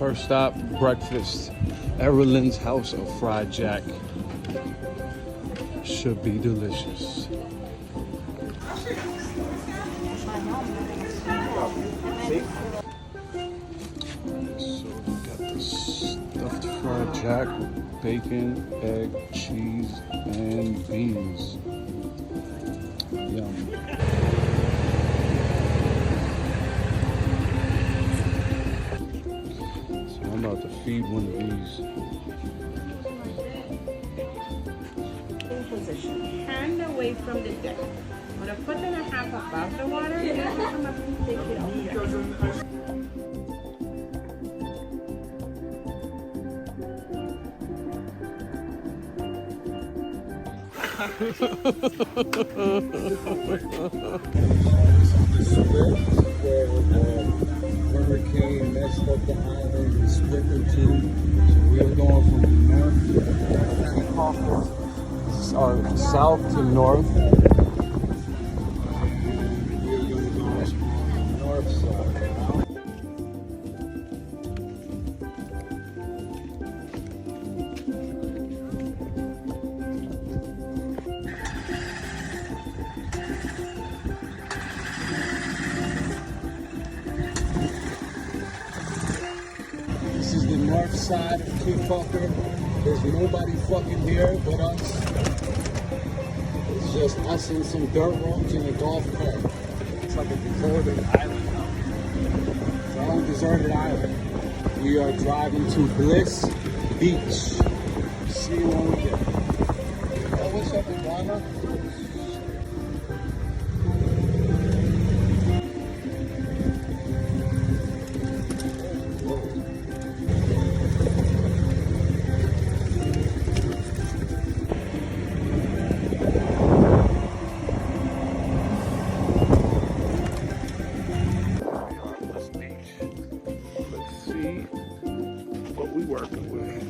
First stop, breakfast. Errolyn's House of Fried Jack. Should be delicious. So we got the stuffed fried jack, bacon, egg, cheese, and beans. Yum. So I'm about to feed one of these. Position. Hand away from the deck. With a foot and a half above the water, you have to come up and take it off. Where the hurricane messed up the island and split in two. So we are going from north to Caye Caulker, south to north. We are going to go north side. This is the north side of Caye Caulker. There's nobody fucking here but us. It's just us and some dirt roads and a golf cart. It's like a deserted island. It's our own deserted island. We are driving to Bliss Beach. See you when we get there. Oh, what's up, Iguana? What we working with.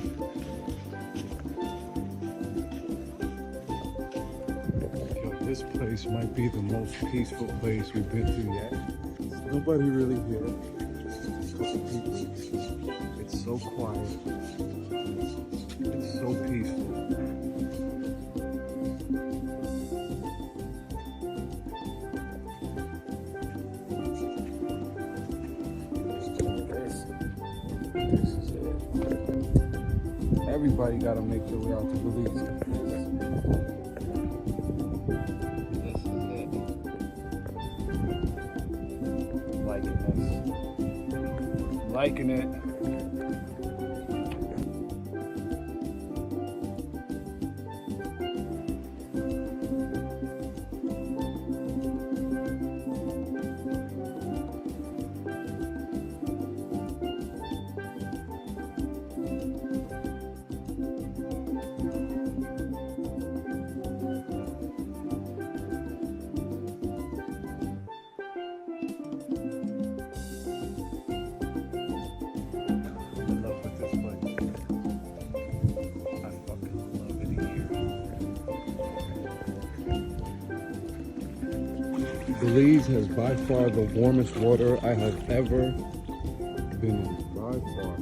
Yo, this place might be the most peaceful place we've been to yet. There's nobody really here. Just a couple people. It's so quiet. It's so peaceful. This is it. Everybody gotta make their way out to Belize. This is it. Liking this. Liking it. Belize has by far the warmest water I have ever been in. By far.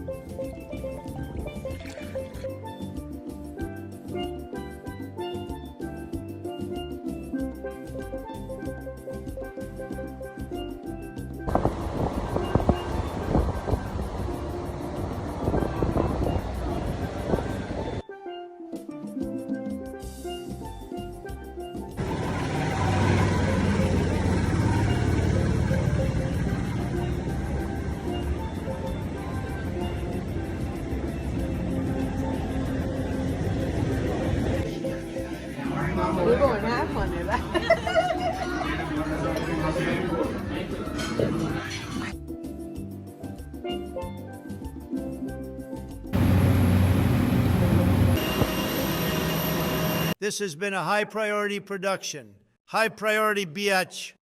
We're going to have fun with that. This has been a high priority production. High priority, biatch.